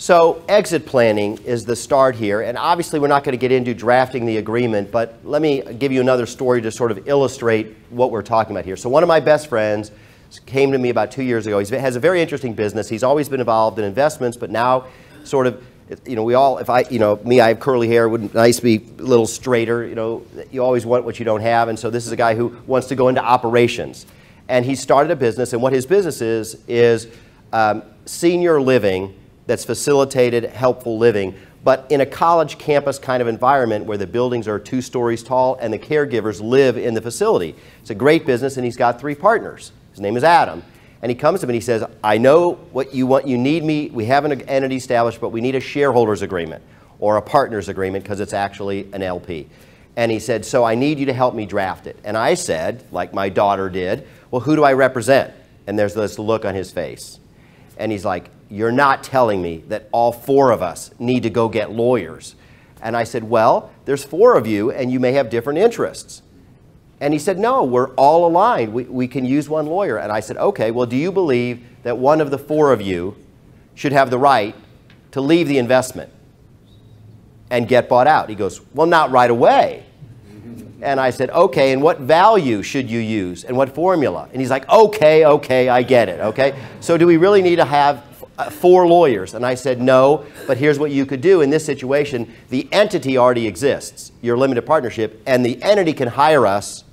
So exit planning is the start here, and obviously we're not going to get into drafting the agreement, but let me give you another story to sort of illustrate what we're talking about here. So one of my best friends came to me about 2 years ago. He has a very interesting business. He's always been involved in investments, but now sort of, you know, we all, if I, you know, me, I have curly hair, it would be nice to be a little straighter, you know, you always want what you don't have, and so this is a guy who wants to go into operations. And he started a business, and what his business is senior living that's facilitated helpful living, but in a college campus kind of environment where the buildings are 2 stories tall and the caregivers live in the facility. It's a great business, and he's got 3 partners. His name is Adam. And he comes to me and he says, I know what you want, you need me, we have an entity established, but we need a shareholders agreement or a partners agreement because it's actually an LP. And he said, so I need you to help me draft it. And I said, like my daughter did, well, who do I represent? And there's this look on his face. And he's like, you're not telling me that all 4 of us need to go get lawyers. And I said, well, there's 4 of you and you may have different interests. And he said, no, we're all aligned. We can use one lawyer. And I said, okay, well, do you believe that one of the 4 of you should have the right to leave the investment and get bought out? He goes, well, not right away. And I said, okay, and what value should you use and what formula? And he's like, okay, I get it, okay? So do we really need to have 4 lawyers? And I said, no, but here's what you could do in this situation. The entity already exists, your limited partnership, and the entity can hire us,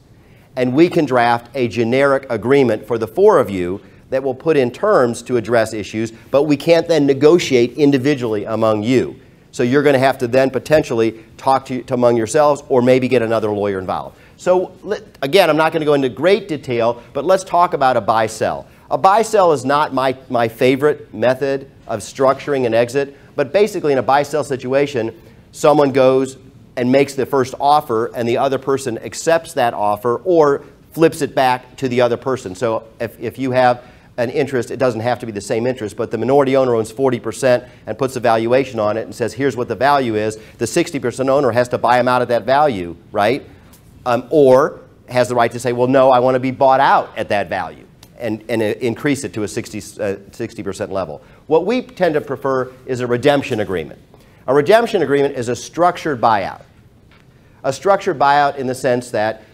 and we can draft a generic agreement for the 4 of you that will put in terms to address issues, but we can't then negotiate individually among you. So you're going to have to then potentially talk to among yourselves or maybe get another lawyer involved. So again, I'm not going to go into great detail, but let's talk about a buy-sell. A buy-sell is not my favorite method of structuring an exit, but basically in a buy-sell situation, someone goes and makes the first offer and the other person accepts that offer or flips it back to the other person. So if you have an interest, it doesn't have to be the same interest, but the minority owner owns 40% and puts a valuation on it and says, here's what the value is. The 60% owner has to buy them out at that value, right? Or has the right to say, well, no, I want to be bought out at that value and increase it to a 60% level. What we tend to prefer is a redemption agreement. A redemption agreement is a structured buyout. A structured buyout in the sense that,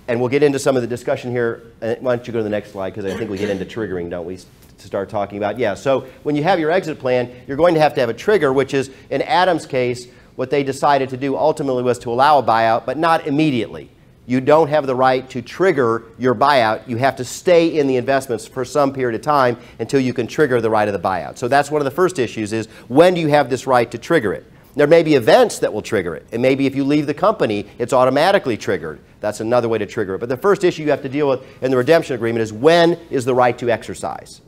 and we'll get into some of the discussion here. Why don't you go to the next slide, because I think we get into triggering, don't we, to start talking about. Yeah, so when you have your exit plan, you're going to have a trigger, which is, in Adam's case, what they decided to do ultimately was to allow a buyout, but not immediately. You don't have the right to trigger your buyout. You have to stay in the investments for some period of time until you can trigger the right of the buyout. So that's one of the first issues is, when do you have this right to trigger it? There may be events that will trigger it. And maybe if you leave the company, it's automatically triggered. That's another way to trigger it. But the first issue you have to deal with in the redemption agreement is, when is the right to exercise?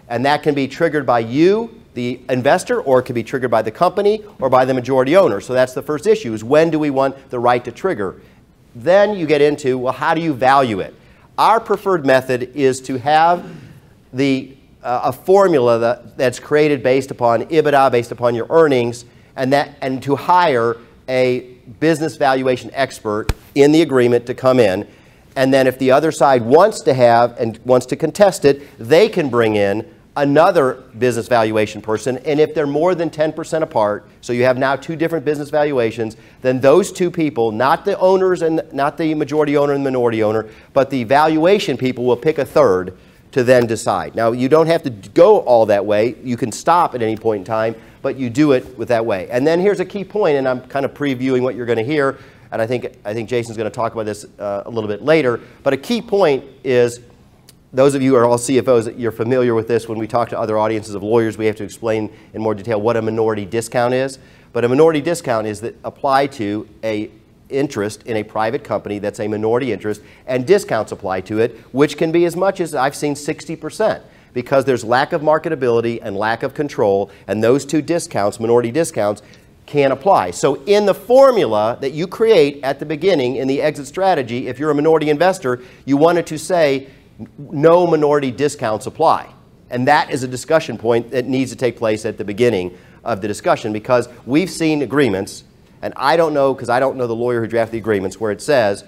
And that can be triggered by you, the investor, or it can be triggered by the company or by the majority owner. So that's the first issue, is when do we want the right to trigger? Then you get into, well, how do you value it? Our preferred method is to have a formula that's created based upon EBITDA, based upon your earnings, and to hire a business valuation expert in the agreement to come in. And then if the other side wants to have and wants to contest it, they can bring in another business valuation person. And if they're more than 10% apart, so you have now 2 different business valuations, then those 2 people, not the owners and not the majority owner and minority owner, but the valuation people will pick a third to then decide. Now, you don't have to go all that way. You can stop at any point in time, but you do it with that way. And then here's a key point, and I'm kind of previewing what you're going to hear, and I think Jason's going to talk about this a little bit later. But a key point is, those of you who are all CFOs, you're familiar with this. When we talk to other audiences of lawyers, we have to explain in more detail what a minority discount is. But a minority discount is that applied to a interest in a private company that's a minority interest, and discounts apply to it, which can be as much as, I've seen, 60%, because there's lack of marketability and lack of control, and those 2 discounts, minority discounts, can apply. So in the formula that you create at the beginning in the exit strategy, if you're a minority investor, you wanted to say no minority discounts apply. And that is a discussion point that needs to take place at the beginning of the discussion, because we've seen agreements, and I don't know, because I don't know the lawyer who drafted the agreements, where it says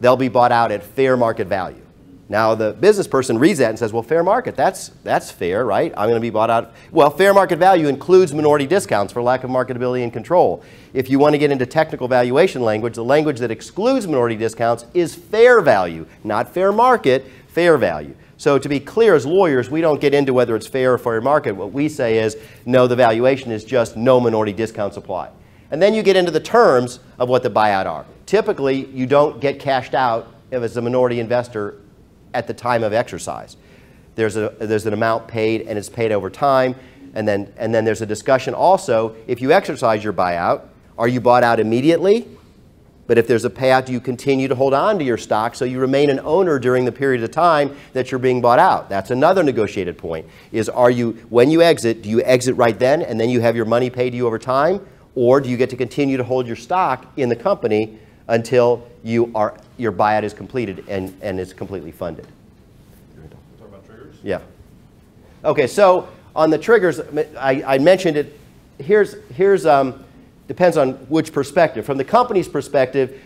they'll be bought out at fair market value. Now the business person reads that and says, well, fair market, that's fair, right? I'm going to be bought out. Well, fair market value includes minority discounts for lack of marketability and control. If you want to get into technical valuation language, the language that excludes minority discounts is fair value, not fair market, fair value. So to be clear, as lawyers, we don't get into whether it's fair or fair market. What we say is, no, the valuation is just no minority discounts apply. And then you get into the terms of what the buyout are. Typically, you don't get cashed out if it's a minority investor at the time of exercise. There's an amount paid, and it's paid over time. And then there's a discussion also, if you exercise your buyout, are you bought out immediately? But if there's a payout, do you continue to hold on to your stock so you remain an owner during the period of time that you're being bought out? That's another negotiated point, is when you exit, do you exit right then and then you have your money paid to you over time? Or do you get to continue to hold your stock in the company until your buyout is completed and is completely funded? Talk about triggers? Yeah. Okay, so on the triggers, I mentioned it. Here's depends on which perspective. From the company's perspective,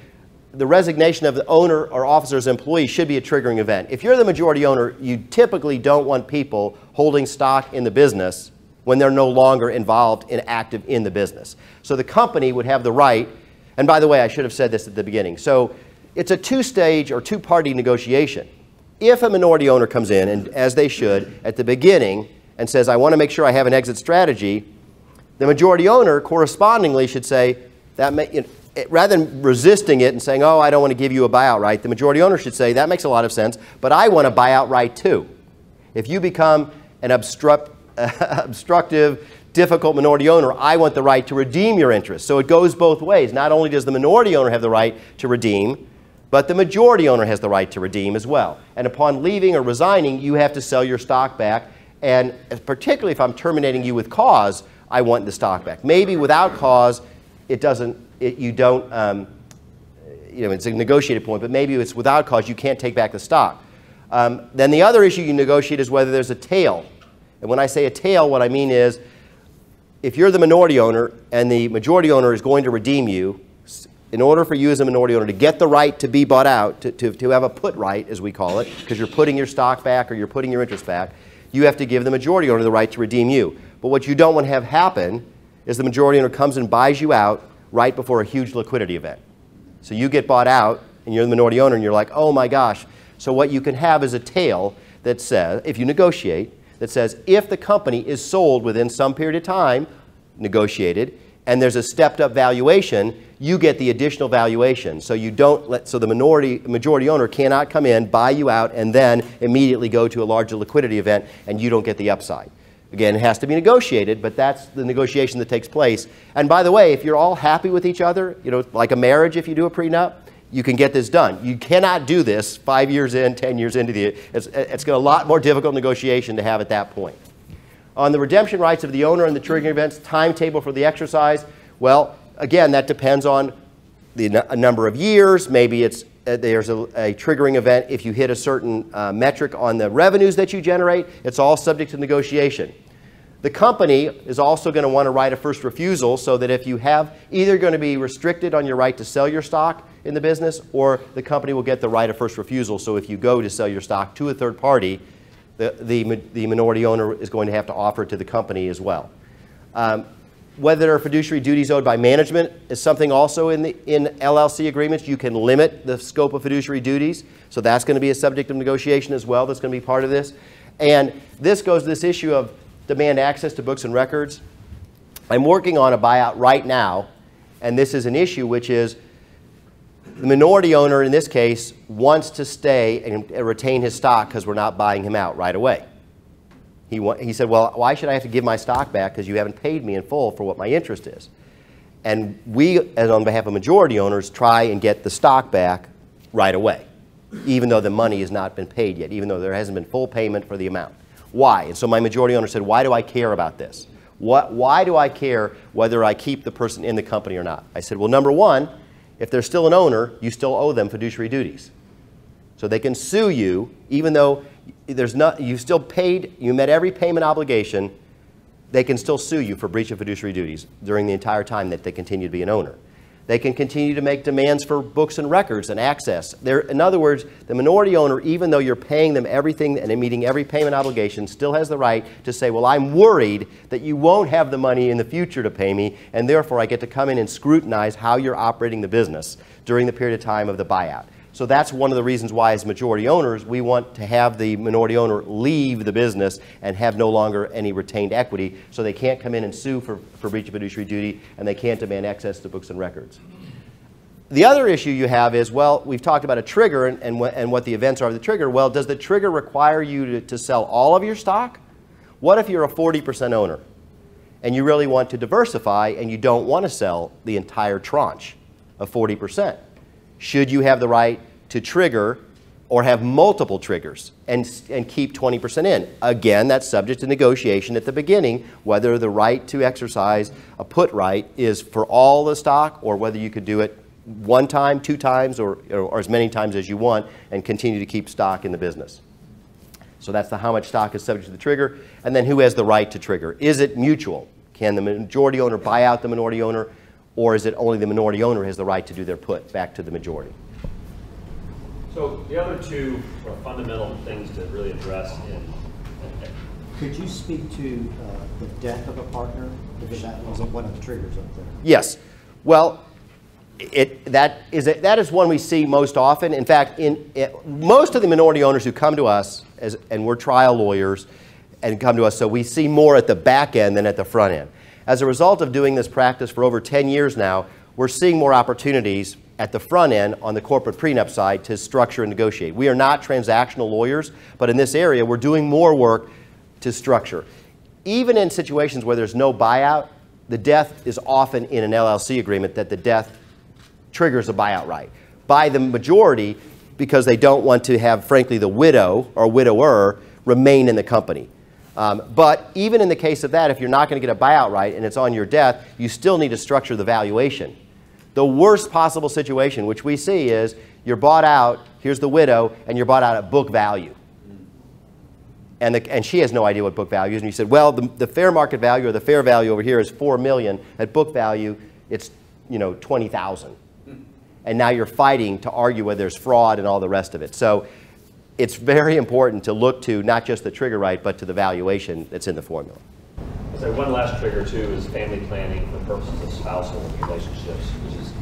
the resignation of the owner or officer's employee should be a triggering event. If you're the majority owner, you typically don't want people holding stock in the business when they're no longer involved and active in the business. So the company would have the right, and by the way, I should have said this at the beginning. So it's a two-stage or two-party negotiation. If a minority owner comes in, and as they should, at the beginning and says, I want to make sure I have an exit strategy, the majority owner correspondingly should say, rather than resisting it and saying, oh, I don't want to give you a buyout right, the majority owner should say, that makes a lot of sense, but I want a buyout right too. If you become an obstructive, difficult minority owner, I want the right to redeem your interest. So it goes both ways. Not only does the minority owner have the right to redeem, but the majority owner has the right to redeem as well. And upon leaving or resigning, you have to sell your stock back. And particularly if I'm terminating you with cause, I want the stock back. Maybe without cause, it's a negotiated point, but maybe it's without cause, you can't take back the stock. Then the other issue you negotiate is whether there's a tail. And when I say a tail, what I mean is, if you're the minority owner and the majority owner is going to redeem you, in order for you as a minority owner to get the right to be bought out, to have a put right, as we call it, because you're putting your stock back or you're putting your interest back, you have to give the majority owner the right to redeem you. But what you don't want to have happen is the majority owner comes and buys you out right before a huge liquidity event. So you get bought out, and you're the minority owner, and you're like, oh my gosh. So what you can have is a tail that says, if you negotiate, that says if the company is sold within some period of time, negotiated, and there's a stepped up valuation, you get the additional valuation. So you don't so the majority owner cannot come in, buy you out, and then immediately go to a larger liquidity event, and you don't get the upside. Again, it has to be negotiated, but that's the negotiation that takes place. And by the way, if you're all happy with each other, like a marriage, if you do a prenup, you can get this done. You cannot do this 5 years in, 10 years into it's got a lot more difficult negotiation to have at that point. On the redemption rights of the owner and the triggering events, timetable for the exercise, well, again, that depends on a number of years. Maybe there's a triggering event if you hit a certain metric on the revenues that you generate. It's all subject to negotiation. The company is also going to want to right of first refusal, so that if you have either going to be restricted on your right to sell your stock in the business, or the company will get the right of first refusal. So if you go to sell your stock to a third party, the minority owner is going to have to offer it to the company as well. Whether there are fiduciary duties owed by management is something also in LLC agreements. You can limit the scope of fiduciary duties. So that's going to be a subject of negotiation as well. That's going to be part of this. And this goes to this issue of demand access to books and records. I'm working on a buyout right now, and this is an issue which is the minority owner in this case wants to stay and retain his stock because we're not buying him out right away. He said, well, why should I have to give my stock back because you haven't paid me in full for what my interest is? And we, as on behalf of majority owners, try and get the stock back right away, even though the money has not been paid yet, even though there hasn't been full payment for the amount. Why? And so my majority owner said, why do I care about this? Why do I care whether I keep the person in the company or not? I said, well, number one, if they're still an owner, you still owe them fiduciary duties. So they can sue you, even though you still paid, you met every payment obligation, they can still sue you for breach of fiduciary duties during the entire time that they continue to be an owner. They can continue to make demands for books and records and access. In other words, the minority owner, even though you're paying them everything and meeting every payment obligation, still has the right to say, well, I'm worried that you won't have the money in the future to pay me, and therefore I get to come in and scrutinize how you're operating the business during the period of time of the buyout. So that's one of the reasons why, as majority owners, we want to have the minority owner leave the business and have no longer any retained equity, so they can't come in and sue for breach of fiduciary duty, and they can't demand access to books and records. The other issue you have is, well, we've talked about a trigger and what the events are of the trigger. Well, does the trigger require you to sell all of your stock? What if you're a 40% owner and you really want to diversify and you don't want to sell the entire tranche of 40%? Should you have the right to trigger or have multiple triggers and keep 20% in? Again, that's subject to negotiation at the beginning, whether the right to exercise a put right is for all the stock or whether you could do it one time, two times, or as many times as you want and continue to keep stock in the business. So that's how much stock is subject to the trigger, and then who has the right to trigger. Is it mutual? Can the majority owner buy out the minority owner, or is it only the minority owner has the right to do their put back to the majority? So the other two are fundamental things to really address in. Could you speak to the death of a partner? Because that wasn't one of the triggers up there. Yes. Well, that is one we see most often. In fact, most of the minority owners who come to us, and we're trial lawyers, and come to us, so we see more at the back end than at the front end. As a result of doing this practice for over 10 years now, we're seeing more opportunities at the front end on the corporate prenup side to structure and negotiate. We are not transactional lawyers, but in this area, we're doing more work to structure. Even in situations where there's no buyout, the death is often in an LLC agreement that the death triggers a buyout right by the majority because they don't want to have, frankly, the widow or widower remain in the company. But even in the case of that, if you're not going to get a buyout right and it's on your death, you still need to structure the valuation. The worst possible situation, which we see, is you're bought out, here's the widow, and you're bought out at book value. And she has no idea what book value is. And you said, well, the fair market value or the fair value over here is $4 million. At book value, it's $20,000. And now you're fighting to argue whether there's fraud and all the rest of it. So it's very important to look to not just the trigger right, but to the valuation that's in the formula. So one last trigger, too, is family planning for purposes of spousal relationships, which is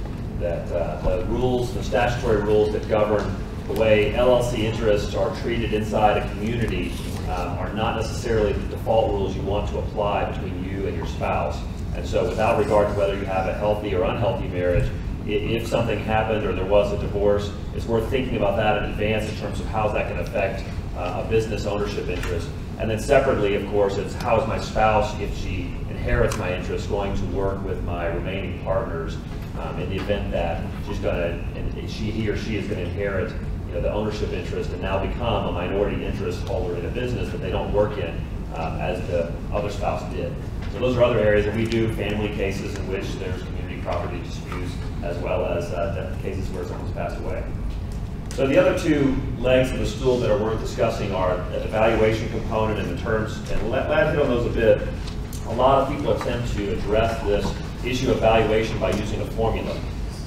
that the rules, the statutory rules that govern the way LLC interests are treated inside a community are not necessarily the default rules you want to apply between you and your spouse. And so without regard to whether you have a healthy or unhealthy marriage, if something happened or there was a divorce, it's worth thinking about that in advance in terms of how that can affect a business ownership interest. And then separately, of course, it's how is my spouse, if she inherits my interest, going to work with my remaining partners in the event that she's going to, and he or she is going to inherit the ownership interest and now become a minority interest holder in a business that they don't work in as the other spouse did. So those are other areas that we do, family cases in which there's community property disputes, as well as cases where someone's passed away. So the other two legs of the stool that are worth discussing are the valuation component and the terms. And let me hit on those a bit. A lot of people attempt to address this issue of valuation by using a formula.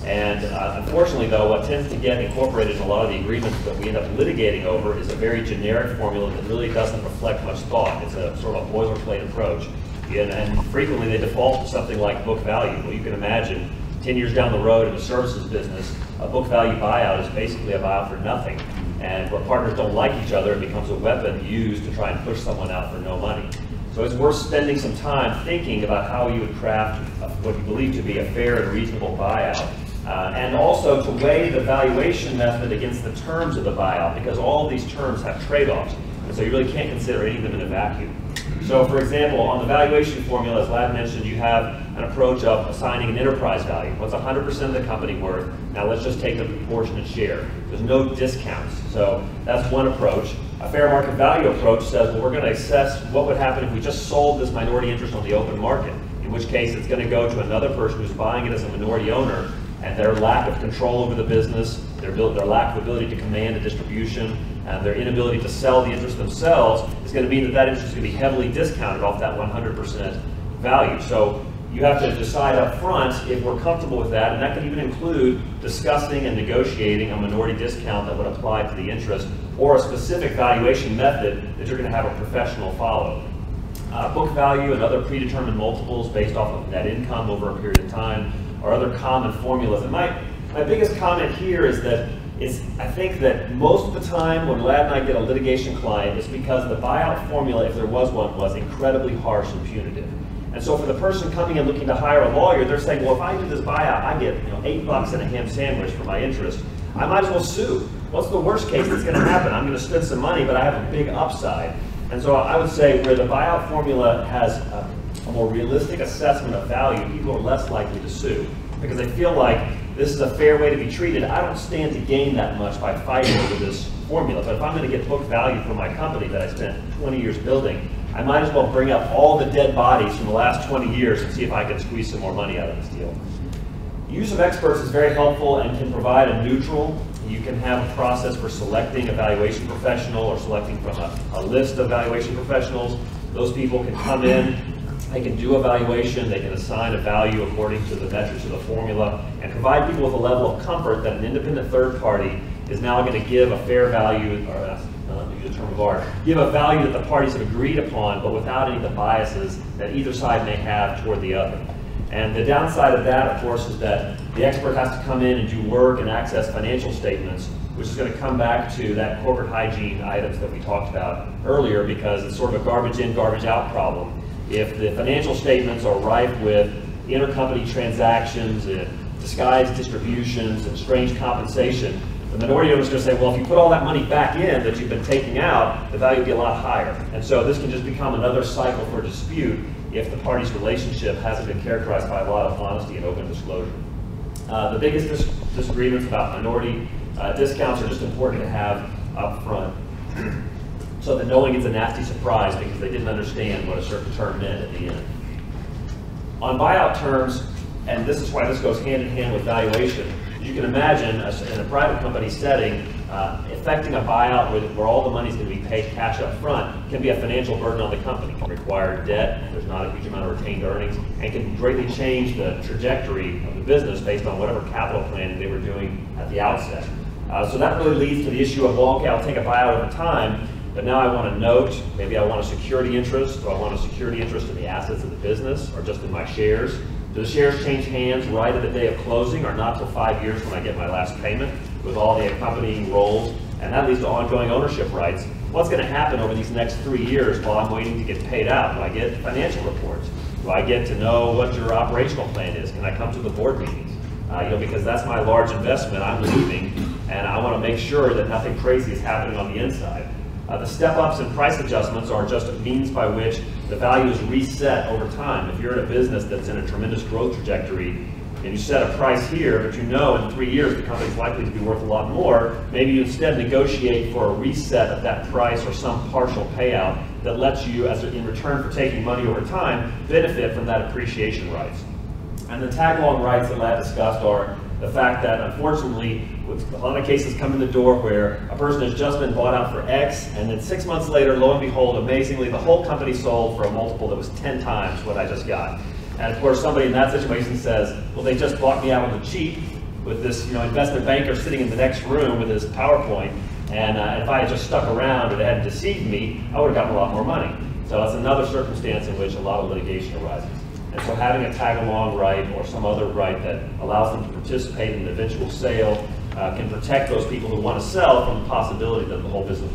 And unfortunately, though, what tends to get incorporated in a lot of the agreements that we end up litigating over is a very generic formula that really doesn't reflect much thought. It's a sort of a boilerplate approach. And frequently they default to something like book value. Well, you can imagine 10 years down the road in the services business, a book value buyout is basically a buyout for nothing. And where partners don't like each other, it becomes a weapon used to try and push someone out for no money. So it's worth spending some time thinking about how you would craft what you believe to be a fair and reasonable buyout. And also to weigh the valuation method against the terms of the buyout, because all of these terms have trade-offs. And so you really can't consider any of them in a vacuum. So for example, on the valuation formula, as Lad mentioned, you have an approach of assigning an enterprise value. What's 100% of the company worth? Now let's just take the proportionate share. There's no discounts. So that's one approach. A fair market value approach says, well, we're going to assess what would happen if we just sold this minority interest on the open market, in which case it's going to go to another person who's buying it as a minority owner, and their lack of control over the business, their lack of ability to command a distribution, and their inability to sell the interest themselves is going to mean that that interest is going to be heavily discounted off that 100% value. So you have to decide up front if we're comfortable with that, and that can even include discussing and negotiating a minority discount that would apply to the interest, or a specific valuation method that you're going to have a professional follow. Book value and other predetermined multiples based off of net income over a period of time are other common formulas. And my biggest comment here is that I think that most of the time when Ladd and I get a litigation client, it's because the buyout formula, if there was one, was incredibly harsh and punitive. And so for the person coming in looking to hire a lawyer, they're saying, well, if I do this buyout, I get $8 and a ham sandwich for my interest. I might as well sue. What's the worst case that's going to happen? I'm going to spend some money, but I have a big upside. And so I would say where the buyout formula has a more realistic assessment of value, people are less likely to sue because they feel like this is a fair way to be treated. I don't stand to gain that much by fighting over this formula. But if I'm going to get book value for my company that I spent 20 years building, I might as well bring up all the dead bodies from the last 20 years and see if I can squeeze some more money out of this deal. Use of experts is very helpful and can provide a neutral. You can have a process for selecting a valuation professional or selecting from a list of valuation professionals. Those people can come in, they can do a valuation, they can assign a value according to the metrics of the formula, and provide people with a level of comfort that an independent third party is now going to give a fair value, or use a term of art, give a value that the parties have agreed upon, but without any of the biases that either side may have toward the other. And the downside of that, of course, is that the expert has to come in and do work and access financial statements, which is going to come back to that corporate hygiene items that we talked about earlier, because it's sort of a garbage in, garbage out problem. If the financial statements are rife with intercompany transactions and disguised distributions and strange compensation, the minority owner is going to say, well, if you put all that money back in that you've been taking out, the value will be a lot higher. And so this can just become another cycle for dispute if the party's relationship hasn't been characterized by a lot of honesty and open disclosure. The biggest disagreements about minority discounts are just important to have up front so that no one gets a nasty surprise because they didn't understand what a certain term meant at the end. On buyout terms, and this is why this goes hand in hand with valuation, you can imagine in a private company setting, effecting a buyout where all the money is going to be paid cash up front can be a financial burden on the company. It can require debt, there's not a huge amount of retained earnings, and can greatly change the trajectory of the business based on whatever capital planning they were doing at the outset. So that really leads to the issue of, well, okay, I'll take a buyout over time, but now I want a note, maybe I want a security interest, or I want a security interest in the assets of the business, or just in my shares. Do the shares change hands right at the day of closing, or not till 5 years when I get my last payment with all the accompanying roles? And that leads to ongoing ownership rights. What's going to happen over these next 3 years while I'm waiting to get paid out? Do I get financial reports? Do I get to know what your operational plan is? Can I come to the board meetings? Because that's my large investment, I'm leaving, and I want to make sure that nothing crazy is happening on the inside. The step-ups and price adjustments are just a means by which the value is reset over time. If you're in a business that's in a tremendous growth trajectory and you set a price here, but you know in 3 years the company's likely to be worth a lot more, maybe you instead negotiate for a reset of that price or some partial payout that lets you, in return for taking money over time, benefit from that appreciation rights. And the tag-along rights that Ladd discussed are the fact that, unfortunately, a lot of cases come in the door where a person has just been bought out for X, and then 6 months later, lo and behold, amazingly, the whole company sold for a multiple that was 10 times what I just got. And of course, somebody in that situation says, well, they just bought me out on the cheap with this investment banker sitting in the next room with his PowerPoint, and if I had just stuck around or they hadn't deceived me, I would have gotten a lot more money. So that's another circumstance in which a lot of litigation arises. And so having a tag-along right or some other right that allows them to participate in the eventual sale can protect those people who want to sell from the possibility that the whole business